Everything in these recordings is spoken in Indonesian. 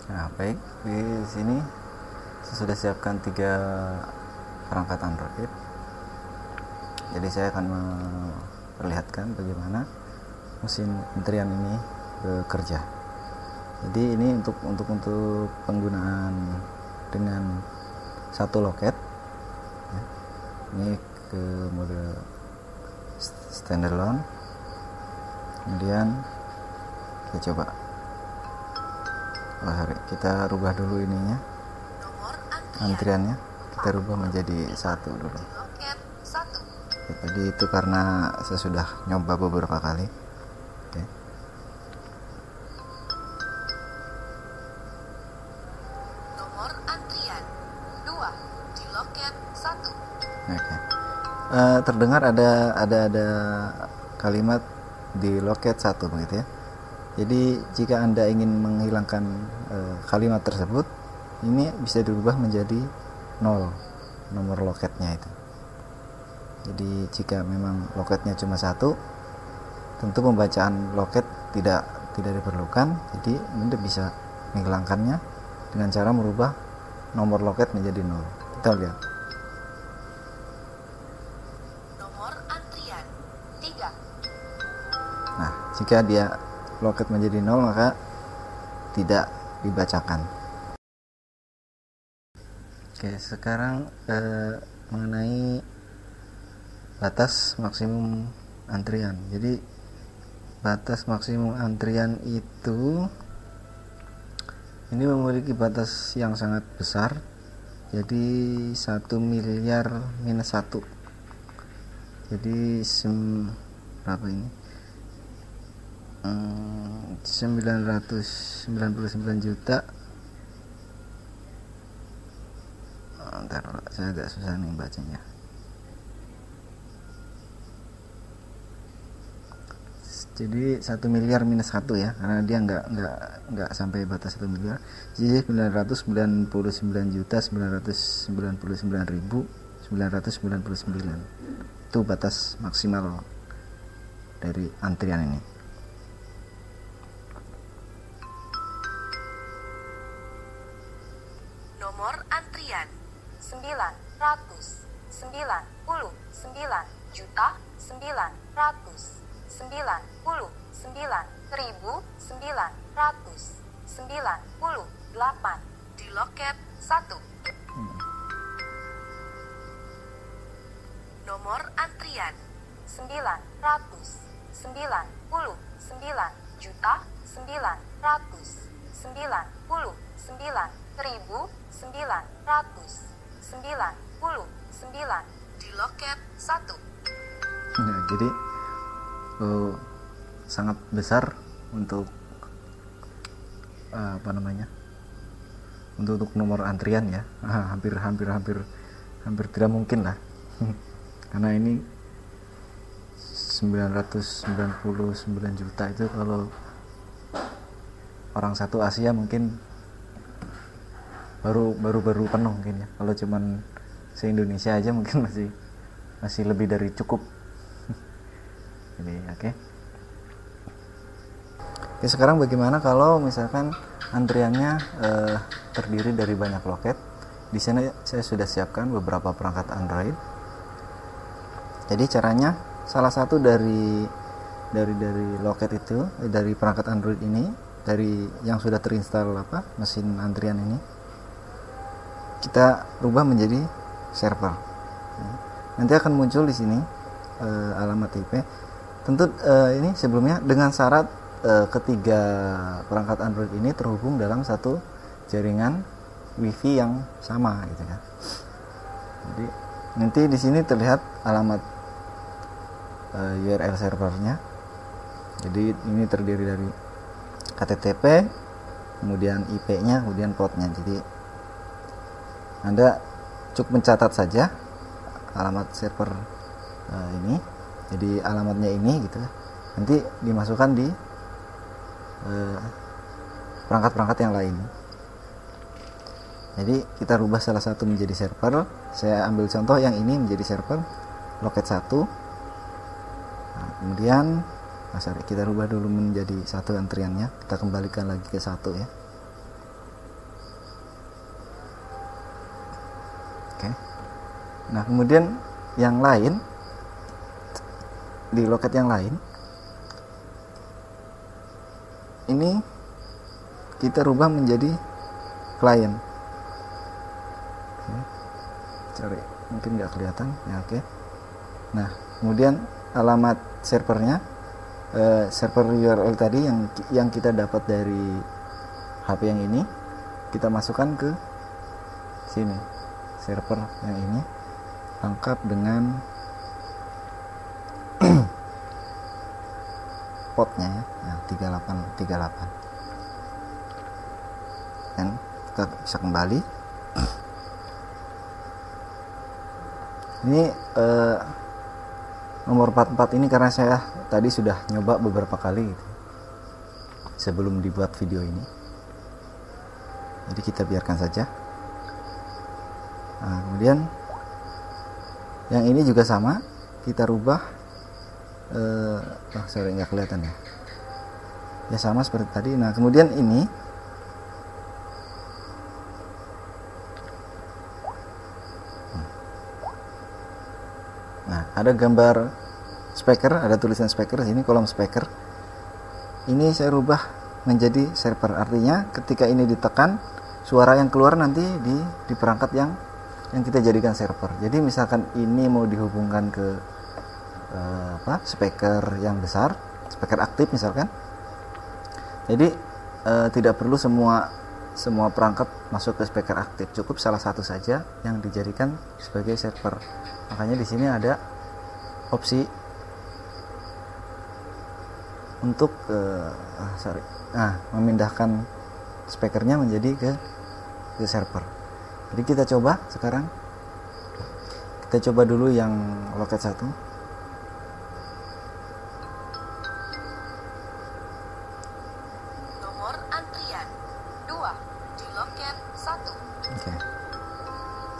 Nah, baik, di sini saya sudah siapkan 3 perangkat Android. Jadi saya akan memperlihatkan bagaimana mesin antrian ini bekerja. Jadi ini untuk penggunaan dengan satu loket. Ya. Ini ke mode standalone. Kemudian kita coba. Kita rubah dulu ininya, antriannya kita rubah menjadi 1 dulu. Ya, tadi itu karena saya sudah nyoba beberapa kali. Oke. Nomor antrian 2 di loket 1. Oke. Terdengar ada kalimat di loket 1 begitu ya. Jadi jika Anda ingin menghilangkan kalimat tersebut, ini bisa dirubah menjadi 0 nomor loketnya itu. Jadi jika memang loketnya cuma 1, tentu pembacaan loket tidak diperlukan. Jadi Anda bisa menghilangkannya dengan cara merubah nomor loket menjadi 0. Kita lihat. Nomor antrian 3. Nah, jika dia loket menjadi 0 maka tidak dibacakan. Oke, sekarang mengenai batas maksimum antrian. Jadi batas maksimum antrian itu ini memiliki batas yang sangat besar. Jadi 1 miliar minus 1. Jadi berapa ini? 999 juta. Ntar saya agak susah nih bacanya. Jadi 1 miliar minus 1 ya, karena dia nggak sampai batas 1 miliar. Jadi 999 juta 999.999. Itu batas maksimal dari antrian ini. Nomor antrian 999.999.998 di loket 1. Nomor antrian 999.999.999 di loket 1. Nah, jadi sangat besar untuk untuk nomor antrian ya. hampir tidak mungkin lah. Karena ini 999 juta itu kalau orang satu Asia mungkin baru penuh mungkin ya. Kalau cuman se-Indonesia aja mungkin masih lebih dari cukup. Jadi oke. Oke, sekarang bagaimana kalau misalkan antriannya terdiri dari banyak loket? Di sini saya sudah siapkan beberapa perangkat Android. Jadi caranya salah satu dari loket itu, dari perangkat Android ini, dari yang sudah terinstall mesin antrian ini, kita rubah menjadi server. Nanti akan muncul di sini alamat IP. Tentu ini sebelumnya dengan syarat ketiga perangkat Android ini terhubung dalam satu jaringan WiFi yang sama gitu kan. Jadi nanti di sini terlihat alamat URL servernya. Jadi ini terdiri dari HTTP, kemudian IP-nya, kemudian portnya. Jadi Anda cukup mencatat saja alamat server ini. Jadi alamatnya ini gitu. Nanti dimasukkan di perangkat-perangkat yang lain. Jadi kita rubah salah satu menjadi server. Saya ambil contoh yang ini menjadi server loket 1. Nah, kemudian kita rubah dulu menjadi 1 antriannya. Kita kembalikan lagi ke 1 ya. Oke. Nah, kemudian yang lain, di loket yang lain ini kita rubah menjadi klien. Oke. Cari, mungkin nggak kelihatan ya. Oke. Nah, kemudian alamat servernya, server URL tadi yang kita dapat dari HP yang ini, kita masukkan ke sini, server yang ini lengkap dengan portnya ya. Nah, 3838. Dan kita bisa kembali. Ini nomor 44 ini karena saya tadi sudah nyoba beberapa kali gitu, sebelum dibuat video ini, jadi kita biarkan saja. Nah, kemudian yang ini juga sama, kita rubah. Sorry, nggak kelihatan ya. Ya sama seperti tadi. Nah, kemudian ini ada gambar speaker, ada tulisan speaker sini, kolom speaker. Ini saya rubah menjadi server. Artinya ketika ini ditekan, suara yang keluar nanti di perangkat yang kita jadikan server. Jadi misalkan ini mau dihubungkan ke speaker yang besar, speaker aktif misalkan. Jadi tidak perlu semua perangkat masuk ke speaker aktif, cukup salah satu saja yang dijadikan sebagai server. Makanya di sini ada opsi untuk memindahkan speakernya menjadi ke server. Jadi kita coba sekarang. Kita coba dulu yang loket 1. Nomor antrian 2 di loket 1. Oke.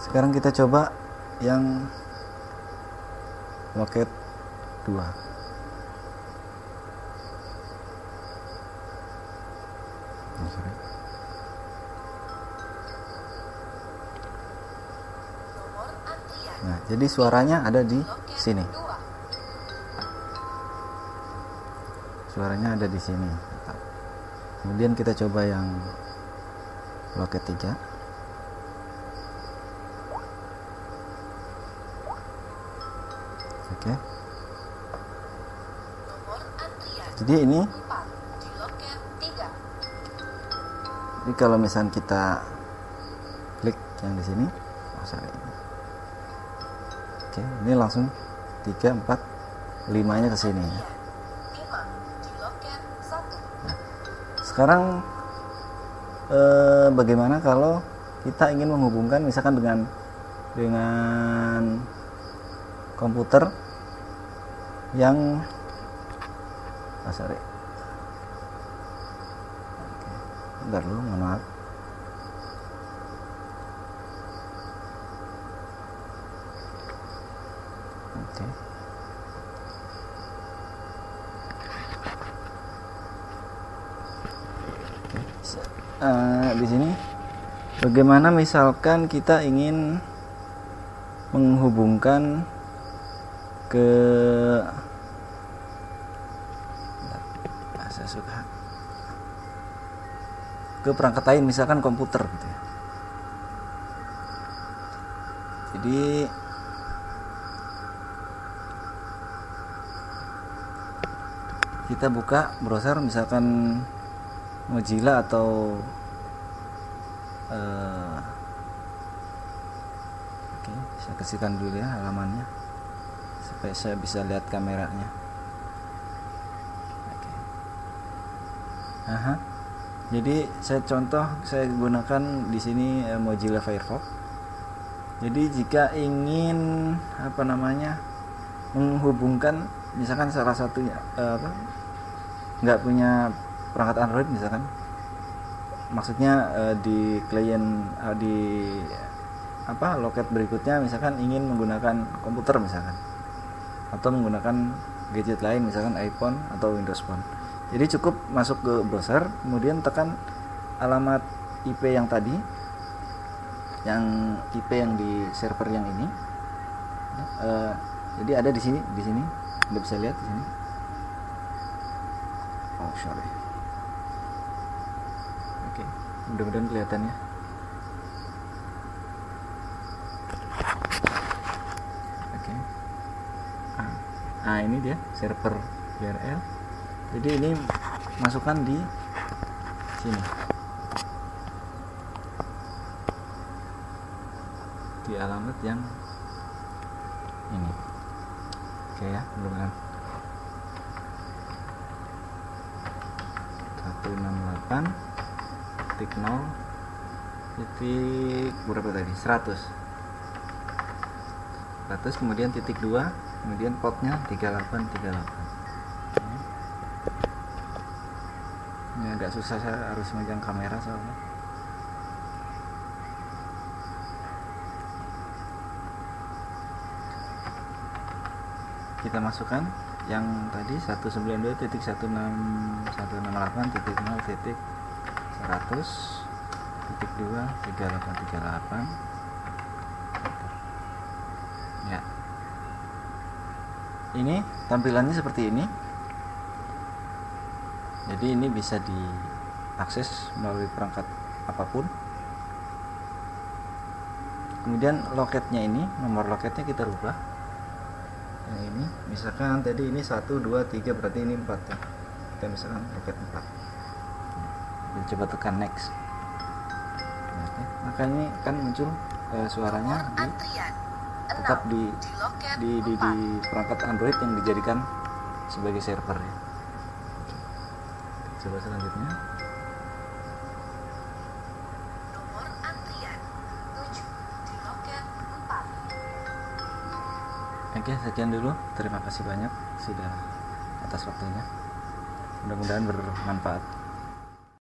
Sekarang kita coba yang loket 2. Nomor antrian. Nah, jadi suaranya ada di sini. Suaranya ada di sini. Kemudian kita coba yang loket 3. Oke. Nomor antrian. Jadi ini 4 di loket 3. Jadi kalau misalnya kita klik yang di sini, oke, ini langsung 3, 4, 5-nya ke sini. 5 di loket 1. Nah, sekarang bagaimana kalau kita ingin menghubungkan misalkan dengan komputer yang bentar dulu, mohon maaf. Oke. Di sini bagaimana misalkan kita ingin menghubungkan ke perangkat lain, misalkan komputer gitu ya. Jadi kita buka browser misalkan Mozilla atau oke, saya kasihkan dulu ya halamannya supaya saya bisa lihat kameranya. Oke. Jadi saya gunakan di sini Mozilla Firefox. Jadi jika ingin menghubungkan misalkan salah satunya nggak punya perangkat Android misalkan, maksudnya di klien loket berikutnya misalkan ingin menggunakan komputer misalkan, atau menggunakan gadget lain misalkan iPhone atau Windows Phone. Jadi cukup masuk ke browser, kemudian tekan alamat IP yang tadi, yang IP yang di server yang ini. Jadi ada di sini, Anda bisa lihat di sini. Oh sorry. Oke, mudah-mudahan kelihatan ya. Oke. Nah ini dia server URL. Jadi ini masukkan di sini, di alamat yang ini. Oke ya, mudah-mudahan 168.0 titik berapa tadi, 100, kemudian titik 2, kemudian portnya 3838. Ini agak susah, saya harus megang kamera soalnya. Kita masukkan yang tadi 192.168.0.100.2.3838 ya. Ini tampilannya seperti ini. Jadi ini bisa diakses melalui perangkat apapun. Kemudian loketnya ini, nomor loketnya kita rubah. Yang ini misalkan tadi ini 1, 2, 3, berarti ini 4 ya. Kita misalkan loket 4. Dan coba tekan next. Maka ini kan muncul suaranya tetap di perangkat Android yang dijadikan sebagai server ya. Coba selanjutnya. Nomor antrian 7 di loket 4. Oke, sekian dulu. Terima kasih banyak sudah atas waktunya. Mudah-mudahan bermanfaat.